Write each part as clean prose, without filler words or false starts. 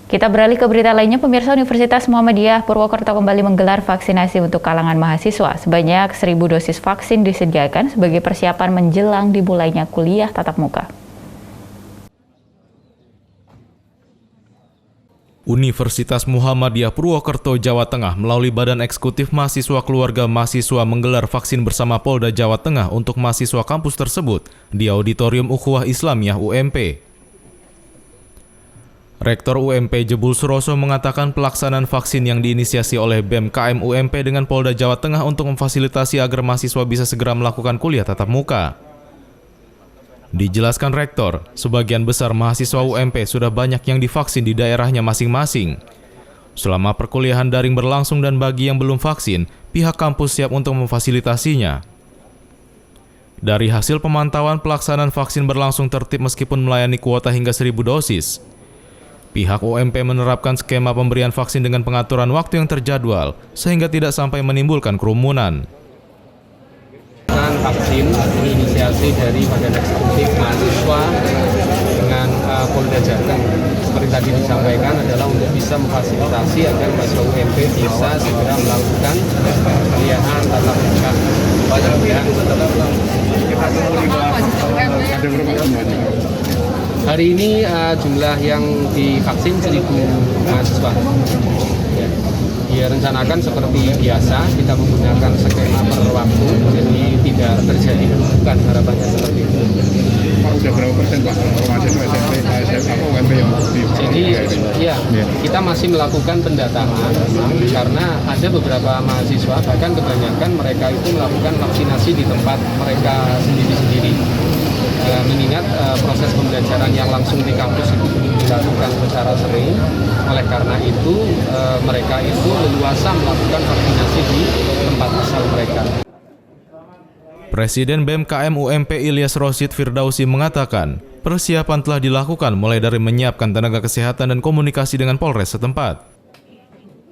Kita beralih ke berita lainnya, pemirsa. Universitas Muhammadiyah Purwokerto kembali menggelar vaksinasi untuk kalangan mahasiswa. Sebanyak 1.000 dosis vaksin disediakan sebagai persiapan menjelang dimulainya kuliah tatap muka. Universitas Muhammadiyah Purwokerto, Jawa Tengah melalui Badan Eksekutif Mahasiswa Keluarga Mahasiswa menggelar vaksin bersama Polda Jawa Tengah untuk mahasiswa kampus tersebut di Auditorium Ukhuwah Islamiyah UMP. Rektor UMP Jebul Suroso mengatakan pelaksanaan vaksin yang diinisiasi oleh BEM KM UMP dengan Polda Jawa Tengah untuk memfasilitasi agar mahasiswa bisa segera melakukan kuliah tatap muka. Dijelaskan Rektor, sebagian besar mahasiswa UMP sudah banyak yang divaksin di daerahnya masing-masing. Selama perkuliahan daring berlangsung dan bagi yang belum vaksin, pihak kampus siap untuk memfasilitasinya. Dari hasil pemantauan, pelaksanaan vaksin berlangsung tertib meskipun melayani kuota hingga 1.000 dosis. Pihak UMP menerapkan skema pemberian vaksin dengan pengaturan waktu yang terjadwal, sehingga tidak sampai menimbulkan kerumunan. Vaksin inisiasi dari Badan Eksekutif Mahasiswa dengan Polda Jateng, seperti tadi disampaikan, adalah untuk bisa memfasilitasi agar mahasiswa UMP bisa segera melakukan kuliahan tatap muka. Hari ini jumlah yang divaksin 1.000 mahasiswa. Ya, rencanakan seperti biasa, kita menggunakan skema per waktu, jadi tidak terjadi penumpukan, harapannya seperti itu. Pak, sudah berapa persen Pak mahasiswa SMP, SMA, UMP yang divaksin? Jadi ya, kita masih melakukan pendataan karena ada beberapa mahasiswa, bahkan kebanyakan mereka itu melakukan vaksinasi di tempat mereka sendiri-sendiri. Mengingat proses pembelajaran yang langsung di kampus itu belum dilakukan secara sering, oleh karena itu mereka itu leluasa melakukan vaksinasi di tempat asal mereka. Presiden BEM KM UMP Ilyas Rosyid Firdausi mengatakan, persiapan telah dilakukan mulai dari menyiapkan tenaga kesehatan dan komunikasi dengan Polres setempat.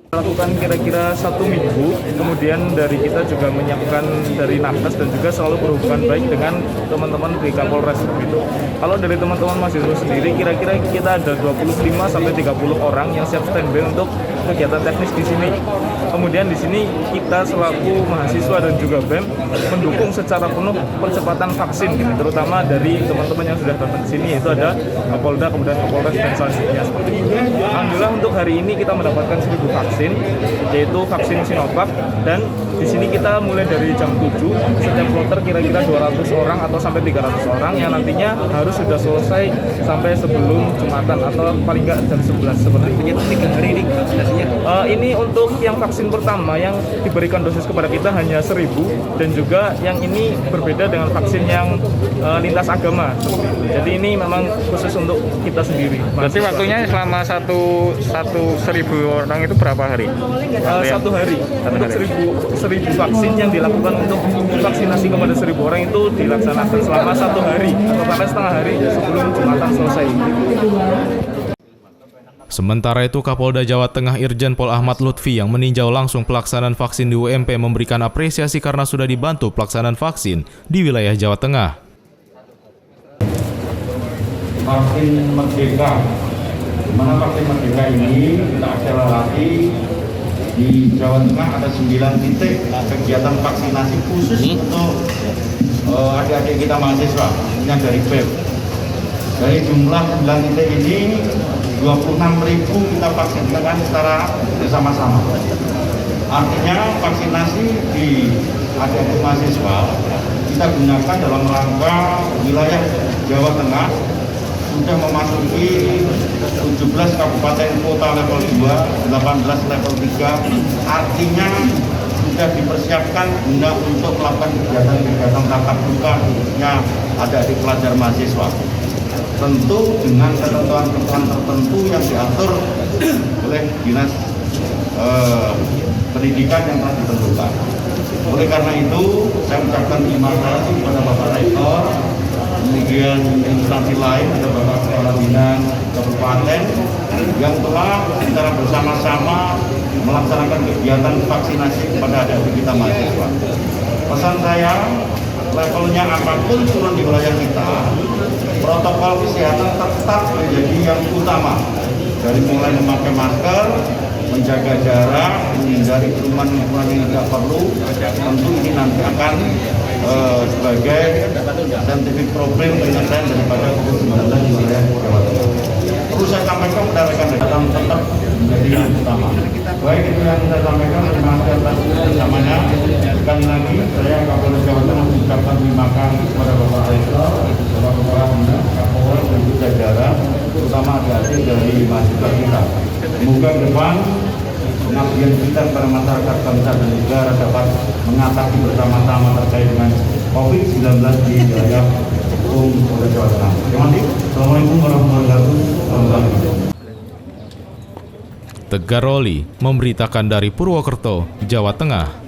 Lakukan kira-kira 1 minggu, kemudian dari kita juga menyiapkan dari nakes dan juga selalu berhubungan baik dengan teman-teman di Kapolres gitu. Kalau dari teman-teman mahasiswa sendiri, kira-kira kita ada 25-30 orang yang siap standby untuk kegiatan teknis di sini. Kemudian di sini kita selaku mahasiswa dan juga BEM mendukung secara penuh percepatan vaksin, gitu, terutama dari teman-teman yang sudah datang ke sini, yaitu ada Polda, kemudian Kapolres dan selanjutnya seperti itu. Alhamdulillah untuk hari ini kita mendapatkan 1.000 vaksin, yaitu vaksin Sinovac, dan di sini kita mulai dari jam 7, setiap kloter kira-kira 200 orang atau sampai 300 orang yang nantinya harus sudah selesai sampai sebelum Jumatan atau paling nggak jam 11 seperti itu. 3 hari ini vaksinasinya. Ini untuk yang vaksin pertama yang diberikan dosis kepada kita hanya 1.000, dan juga yang ini berbeda dengan vaksin yang lintas agama seperti itu. Jadi ini memang khusus untuk kita sendiri. Berarti waktunya selama 1.000 orang itu berapa hari? 1 hari. Untuk 1.000 vaksin yang dilakukan untuk vaksinasi kepada 1.000 orang itu dilaksanakan selama 1 hari atau bahkan setengah hari sebelum Jumatan selesai. Sementara itu, Kapolda Jawa Tengah Irjen Pol Ahmad Lutfi yang meninjau langsung pelaksanaan vaksin di UMP memberikan apresiasi karena sudah dibantu pelaksanaan vaksin di wilayah Jawa Tengah. Vaksin Merdeka, di mana vaksin Merdeka ini kita akselerasi di Jawa Tengah ada 9 titik kegiatan vaksinasi khusus untuk adik-adik kita mahasiswa yang dari BEM. Dari jumlah 9 titik ini 26.000 kita vaksinkan secara bersama-sama. Artinya vaksinasi di adik-adik mahasiswa kita gunakan dalam rangka wilayah Jawa Tengah sudah memasuki 17 kabupaten kota level 2, 18 level 3, artinya sudah dipersiapkan guna untuk melakukan kegiatan-kegiatan tatap muka khususnya adik-adik pelajar mahasiswa. Tentu dengan ketentuan-ketentuan tertentu yang diatur oleh Dinas Pendidikan yang telah ditentukan. Oleh karena itu, saya ucapkan terima kasih kepada Bapak Rektor, kemudian instansi lain, ada Bapak Kepala Dinas Kabupaten yang telah secara bersama-sama melaksanakan kegiatan vaksinasi kepada adik-adik kita mahasiswa. Pesan saya, levelnya apapun turun di wilayah kita, protokol kesehatan tetap menjadi yang utama. Dari mulai memakai masker, menjaga jarak, menghindari kerumunan yang tidak perlu, tentu ini nanti akan sebagai scientific problem penyelesaian daripada COVID-19 di wilayah Jawa Tengah. Perlu saya sampaikan kepada rekan-rekan tetap menjadi yang utama. Baik itu yang saya sampaikan, terima kasih atas kerjasamanya. Sekali lagi, saya Kapolres Jawa Tengah mengucapkan terima kasih kepada Bapak Rektor, Bapak Kepala Dinas, Kapolres dan juga jajaran, terutama adik-adik dari mahasiswa kita. Semoga ke depan pengabdian kita kepada masyarakat bangsa dan negara dapat mengatasi bersama-sama terkait dengan COVID-19 di wilayah hukum Polda Jawa Tengah. Terima kasih. Assalamualaikum warahmatullahi wabarakatuh. Tegar Roli memberitakan dari Purwokerto, Jawa Tengah.